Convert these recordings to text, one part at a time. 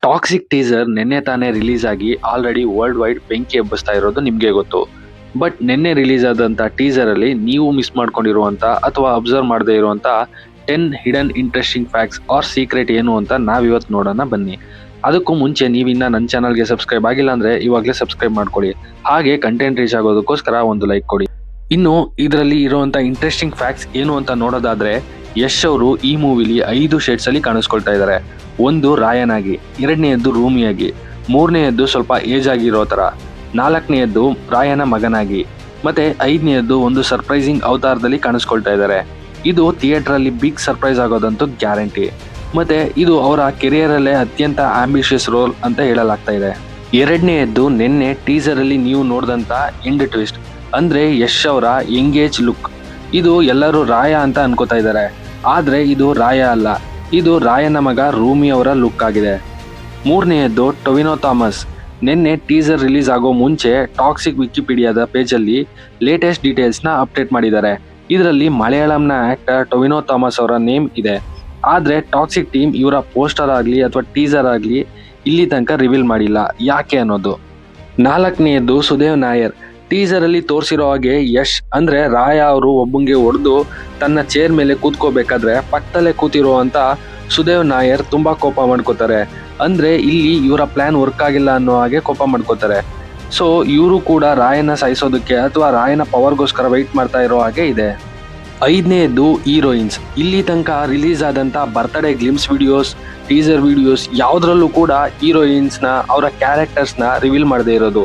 Toxic teaser ನಿನ್ನೆ ತಾನೇ release ಆಗಿ ಆಲ್ರೆಡಿ ವರ್ಲ್ಡ್ ವೈಡ್ ಬೆಂಕಿ ಎಬ್ಬಿಸ್ತಾ ಇರೋದು ನಿಮಗೆ ಗೊತ್ತು. ಬಟ್ ನಿನ್ನೆ ರಿಲೀಸ್ ಆದಂಥ ಟೀಸರಲ್ಲಿ ನೀವು ಮಿಸ್ ಮಾಡ್ಕೊಂಡಿರುವಂಥ ಅಥವಾ ಅಬ್ಸರ್ವ್ ಮಾಡದೇ ಇರುವಂಥ 10 hidden interesting facts or secret ಏನು ಅಂತ ನಾವಿವತ್ತು ನೋಡೋಣ ಬನ್ನಿ. ಅದಕ್ಕೂ ಮುಂಚೆ ನೀವಿನ್ನ ನನ್ನ ಚಾನಲ್ಗೆ ಸಬ್ಸ್ಕ್ರೈಬ್ ಆಗಿಲ್ಲ ಅಂದರೆ ಇವಾಗಲೇ ಸಬ್ಸ್ಕ್ರೈಬ್ ಮಾಡ್ಕೊಳ್ಳಿ. ಹಾಗೆ ಕಂಟೆಂಟ್ ರೀಚ್ ಆಗೋದಕ್ಕೋಸ್ಕರ ಒಂದು ಲೈಕ್ ಕೊಡಿ. ಇನ್ನು ಇದರಲ್ಲಿ ಇರುವಂಥ ಇಂಟ್ರೆಸ್ಟಿಂಗ್ ಫ್ಯಾಕ್ಟ್ಸ್ ಏನು ಅಂತ ನೋಡೋದಾದರೆ, ಯಶ್ ಅವರು ಈ ಮೂವಿಲಿ 5 ಶೇಡ್ಸಲ್ಲಿ ಕಾಣಿಸ್ಕೊಳ್ತಾ ಇದ್ದಾರೆ. ಒಂದು ರಾಯನಾಗಿ, ಎರಡನೆಯದ್ದು ರೂಮಿಯಾಗಿ, ಮೂರನೆಯದ್ದು ಸ್ವಲ್ಪ ಏಜ್ ಆಗಿರೋ ಥರ, ನಾಲ್ಕನೆಯದ್ದು ರಾಯನ ಮಗನಾಗಿ, ಮತ್ತೆ ಐದನೆಯದ್ದು ಒಂದು ಸರ್ಪ್ರೈಸಿಂಗ್ ಅವತಾರದಲ್ಲಿ ಕಾಣಿಸ್ಕೊಳ್ತಾ ಇದ್ದಾರೆ. ಇದು ಥಿಯೇಟ್ರಲ್ಲಿ ಬಿಗ್ ಸರ್ಪ್ರೈಸ್ ಆಗೋದಂತೂ ಗ್ಯಾರಂಟಿ. ಮತ್ತೆ ಇದು ಅವರ ಕೆರಿಯರಲ್ಲೇ ಅತ್ಯಂತ ಆಂಬಿಷಿಯಸ್ ರೋಲ್ ಅಂತ ಹೇಳಲಾಗ್ತಾ ಇದೆ. ಎರಡನೆಯದ್ದು ನಿನ್ನೆ ಟೀಸರಲ್ಲಿ ನೀವು ನೋಡಿದಂಥ ಎಂಡ್ ಟ್ವಿಸ್ಟ್, ಅಂದರೆ ಯಶ್ ಅವರ ಎಂಗೇಜ್ ಲುಕ್. ಇದು ಎಲ್ಲರೂ ರಾಯ ಅಂತ ಅನ್ಕೋತಾ ಇದ್ದಾರೆ, ಆದರೆ ಇದು ರಾಯ ಅಲ್ಲ, ಇದು ರಾಯನ ಮಗ ರೂಮಿ ಅವರ ಲುಕ್ ಆಗಿದೆ. ಮೂರನೆಯದ್ದು ಟೊವಿನೋ ಥಾಮಸ್. ನಿನ್ನೆ ಟೀಸರ್ ರಿಲೀಸ್ ಆಗೋ ಮುಂಚೆ ಟಾಕ್ಸಿಕ್ ವಿಕಿಪೀಡಿಯಾದ ಪೇಜಲ್ಲಿ ಲೇಟೆಸ್ಟ್ ಡೀಟೇಲ್ಸ್ನ ಅಪ್ಡೇಟ್ ಮಾಡಿದ್ದಾರೆ. ಇದರಲ್ಲಿ ಮಲಯಾಳಂನ ಆ್ಯಕ್ಟರ್ ಟೊವಿನೋ ಥಾಮಸ್ ಅವರ ನೇಮ್ ಇದೆ. ಆದರೆ ಟಾಕ್ಸಿಕ್ ಟೀಮ್ ಇವರ ಪೋಸ್ಟರ್ ಆಗಲಿ ಅಥವಾ ಟೀಸರ್ ಆಗಲಿ ಇಲ್ಲಿ ತನಕ ರಿವೀಲ್ ಮಾಡಿಲ್ಲ, ಯಾಕೆ ಅನ್ನೋದು. ನಾಲ್ಕನೆಯದ್ದು ಸುದೇವ್ ನಾಯರ್. ಟೀಸರಲ್ಲಿ ತೋರಿಸಿರೋ ಹಾಗೆ ಯಶ್ ಅಂದರೆ ರಾಯ ಅವರು ಒಬ್ಬಂಗೆ ಹೊಡೆದು ತನ್ನ ಚೇರ್ ಮೇಲೆ ಕೂತ್ಕೋಬೇಕಾದ್ರೆ ಪಕ್ಕದಲ್ಲೇ ಕೂತಿರುವಂಥ ಸುದೇವ್ ನಾಯರ್ ತುಂಬ ಕೋಪ ಮಾಡ್ಕೋತಾರೆ. ಅಂದರೆ ಇಲ್ಲಿ ಇವರ ಪ್ಲ್ಯಾನ್ ವರ್ಕ್ ಆಗಿಲ್ಲ ಅನ್ನೋ ಹಾಗೆ ಕೋಪ ಮಾಡ್ಕೋತಾರೆ. ಸೊ ಇವರು ಕೂಡ ರಾಯನ ಸಾಯಿಸೋದಕ್ಕೆ ಅಥವಾ ರಾಯನ ಪವರ್ಗೋಸ್ಕರ ವೆಯ್ಟ್ ಮಾಡ್ತಾ ಇರೋ ಹಾಗೆ ಇದೆ. ಐದನೆಯದ್ದು ಹೀರೋಯಿನ್ಸ್. ಇಲ್ಲಿ ತನಕ ರಿಲೀಸ್ ಆದಂಥ birthday glimpse videos, teaser videos ಯಾವುದರಲ್ಲೂ ಕೂಡ ಹೀರೋಯಿನ್ಸ್ನ ಅವರ ಕ್ಯಾರೆಕ್ಟರ್ಸ್ನ ರಿವೀಲ್ ಮಾಡದೇ ಇರೋದು.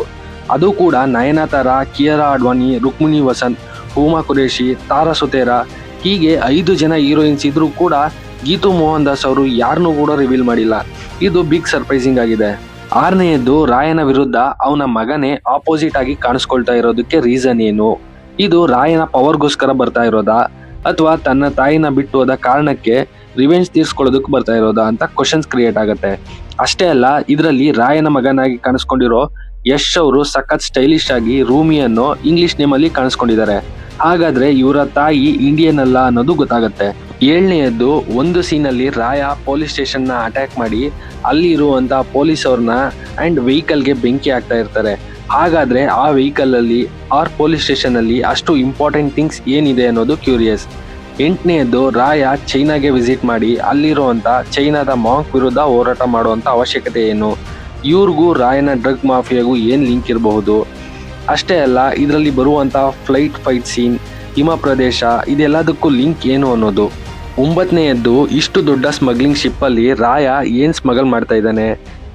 ಅದು ಕೂಡ ನಯನತಾರಾ, ಕಿಯಾರಾ ಅಡ್ವಾನಿ, ರುಕ್ಮಿಣಿ ವಸಂತ್, ಹೂಮಾ ಕುರೇಶಿ, ತಾರಾ ಸುತೇರಾ, ಹೀಗೆ 5 ಜನ ಹೀರೋಯಿನ್ಸ್ ಇದ್ರೂ ಕೂಡ ಗೀತು ಮೋಹನ್ ದಾಸ್ ಅವರು ಯಾರನ್ನೂ ಕೂಡ ರಿವೀಲ್ ಮಾಡಿಲ್ಲ. ಇದು ಬಿಗ್ ಸರ್ಪ್ರೈಸಿಂಗ್ ಆಗಿದೆ. ಆರನೆಯದ್ದು ರಾಯನ ವಿರುದ್ಧ ಅವನ ಮಗನೇ ಆಪೋಸಿಟ್ ಆಗಿ ಕಾಣಿಸ್ಕೊಳ್ತಾ ಇರೋದಕ್ಕೆ ರೀಸನ್ ಏನು? ಇದು ರಾಯನ ಪವರ್ಗೋಸ್ಕರ ಬರ್ತಾ ಇರೋದಾ ಅಥವಾ ತನ್ನ ತಾಯಿನ ಬಿಟ್ಟು ಹೋದ ಕಾರಣಕ್ಕೆ ರಿವೆಂಜ್ ತೀರ್ಸ್ಕೊಳ್ಳೋದಕ್ಕೆ ಬರ್ತಾ ಇರೋದಾ ಅಂತ ಕ್ವಶನ್ಸ್ ಕ್ರಿಯೇಟ್ ಆಗುತ್ತೆ. ಅಷ್ಟೇ ಅಲ್ಲ, ಇದರಲ್ಲಿ ರಾಯನ ಮಗನಾಗಿ ಕಾಣಿಸ್ಕೊಂಡಿರೋ ಯಶ್ ಅವರು ಸಖತ್ ಸ್ಟೈಲಿಶ್ ಆಗಿ ರೂಮಿ ಅನ್ನೋ ಇಂಗ್ಲಿಷ್ ನೇಮಲ್ಲಿ ಕಾಣಿಸ್ಕೊಂಡಿದ್ದಾರೆ. ಹಾಗಾದ್ರೆ ಇವರ ತಾಯಿ ಇಂಡಿಯನ್ ಅಲ್ಲ ಅನ್ನೋದು ಗೊತ್ತಾಗುತ್ತೆ. ಏಳನೆಯದ್ದು, ಒಂದು ಸೀನಲ್ಲಿ ರಾಯ ಪೊಲೀಸ್ ಸ್ಟೇಷನ್ನ ಅಟ್ಯಾಕ್ ಮಾಡಿ ಅಲ್ಲಿ ಇರುವಂಥ ಪೊಲೀಸ್ ಅವ್ರನ್ನ ಆ್ಯಂಡ್ ವೆಹಿಕಲ್ಗೆ ಬೆಂಕಿ ಹಾಕ್ತಾ ಇರ್ತಾರೆ. ಹಾಗಾದರೆ ಆ ವೆಹಿಕಲಲ್ಲಿ ಆರ್ ಪೊಲೀಸ್ ಸ್ಟೇಷನಲ್ಲಿ ಅಷ್ಟು ಇಂಪಾರ್ಟೆಂಟ್ ಥಿಂಗ್ಸ್ ಏನಿದೆ ಅನ್ನೋದು ಕ್ಯೂರಿಯಸ್. ಎಂಟನೆಯದ್ದು, ರಾಯ ಚೈನಾಗೆ ವಿಸಿಟ್ ಮಾಡಿ ಅಲ್ಲಿರುವಂಥ ಚೈನಾದ ಮಾಂಕ್ ವಿರುದ್ಧ ಹೋರಾಟ ಮಾಡುವಂಥ ಅವಶ್ಯಕತೆ ಏನು? ಇವ್ರಿಗೂ ರಾಯನ ಡ್ರಗ್ ಮಾಫಿಯಾಗೂ ಏನು ಲಿಂಕ್ ಇರಬಹುದು? ಅಷ್ಟೇ ಅಲ್ಲ, ಇದರಲ್ಲಿ ಬರುವಂಥ ಫ್ಲೈಟ್ ಫೈಟ್ ಸೀನ್, ಹಿಮ ಪ್ರದೇಶ, ಇದೆಲ್ಲದಕ್ಕೂ ಲಿಂಕ್ ಏನು ಅನ್ನೋದು. ಒಂಬತ್ತನೆಯದ್ದು, ಇಷ್ಟು ದೊಡ್ಡ ಸ್ಮಗ್ಲಿಂಗ್ ಶಿಪ್ಪಲ್ಲಿ ರಾಯ ಏನು ಸ್ಮಗಲ್ ಮಾಡ್ತಾ ಇದ್ದಾನೆ?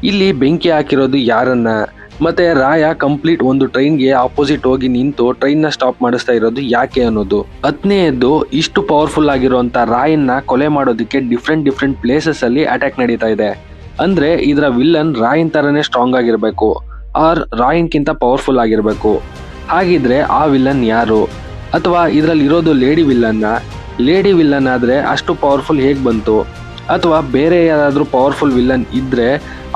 ಇಲ್ಲಿ ಬೆಂಕಿ ಹಾಕಿರೋದು ಯಾರನ್ನ? ಮತ್ತು ರಾಯ ಕಂಪ್ಲೀಟ್ ಒಂದು ಟ್ರೈನ್ಗೆ ಆಪೋಸಿಟ್ ಹೋಗಿ ನಿಂತು ಟ್ರೈನ್ನ ಸ್ಟಾಪ್ ಮಾಡಿಸ್ತಾ ಇರೋದು ಯಾಕೆ ಅನ್ನೋದು. ಹತ್ತನೆಯದ್ದು, ಇಷ್ಟು ಪವರ್ಫುಲ್ ಆಗಿರುವಂಥ ರಾಯನ್ನ ಕೊಲೆ ಮಾಡೋದಕ್ಕೆ ಡಿಫ್ರೆಂಟ್ ಪ್ಲೇಸಸ್ಸಲ್ಲಿ ಅಟ್ಯಾಕ್ ನಡೀತಾ ಇದೆ. ಅಂದರೆ ಇದರ ವಿಲ್ಲನ್ ರಾಯನ್ ಥರನೇ ಸ್ಟ್ರಾಂಗ್ ಆಗಿರಬೇಕು ಆರ್ ರಾಯನ್ಗಿಂತ ಪವರ್ಫುಲ್ ಆಗಿರಬೇಕು. ಹಾಗಿದ್ರೆ ಆ ವಿಲ್ಲನ್ ಯಾರು? ಅಥವಾ ಇದರಲ್ಲಿ ಇರೋದು ಲೇಡಿ ವಿಲ್ಲನ್ ಆದರೆ ಅಷ್ಟು ಪವರ್ಫುಲ್ ಹೇಗೆ ಬಂತು? ಅಥವಾ ಬೇರೆ ಯಾರಾದರೂ ಪವರ್ಫುಲ್ ವಿಲ್ಲನ್ ಇದ್ದರೆ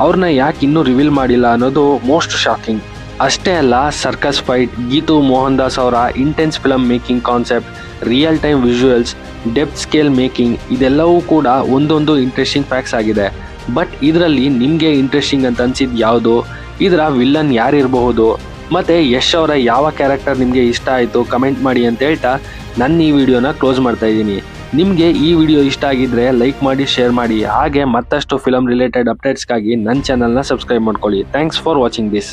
ಅವ್ರನ್ನ ಯಾಕೆ ಇನ್ನೂ ರಿವೀಲ್ ಮಾಡಿಲ್ಲ ಅನ್ನೋದು ಮೋಸ್ಟ್ ಶಾಕಿಂಗ್. ಅಷ್ಟೇ ಅಲ್ಲ, ಸರ್ಕಸ್ ಫೈಟ್, ಗೀತು ಮೋಹನ್ ದಾಸ್ ಅವರ intense film making concept, real time visuals, depth scale making, ಇದೆಲ್ಲವೂ ಕೂಡ ಒಂದೊಂದು ಇಂಟ್ರೆಸ್ಟಿಂಗ್ ಫ್ಯಾಕ್ಟ್ಸ್ ಆಗಿದೆ. ಬಟ್ ಇದರಲ್ಲಿ ನಿಮಗೆ ಇಂಟ್ರೆಸ್ಟಿಂಗ್ ಅಂತ ಅನ್ಸಿದ್ದು ಯಾವುದು? ಇದರ ವಿಲ್ಲನ್ ಯಾರಿರಬಹುದು? ಮತ್ತು ಯಶ್ ಅವರ ಯಾವ ಕ್ಯಾರೆಕ್ಟರ್ ನಿಮಗೆ ಇಷ್ಟ ಆಯಿತು ಕಮೆಂಟ್ ಮಾಡಿ ಅಂತ ಹೇಳ್ತಾ ನನ್ನ ಈ ವಿಡಿಯೋನ ಕ್ಲೋಸ್ ಮಾಡ್ತಾ ಇದ್ದೀನಿ. ನಿಮಗೆ ಈ ವಿಡಿಯೋ ಇಷ್ಟ ಆಗಿದ್ದರೆ ಲೈಕ್ ಮಾಡಿ, ಶೇರ್ ಮಾಡಿ. ಹಾಗೆ ಮತ್ತಷ್ಟು ಫಿಲಮ್ ರಿಲೇಟೆಡ್ ಅಪ್ಡೇಟ್ಸ್ಗಾಗಿ ನನ್ನ ಚಾನಲ್ನ ಸಬ್ಸ್ಕ್ರೈಬ್ ಮಾಡ್ಕೊಳ್ಳಿ. Thanks for watching this.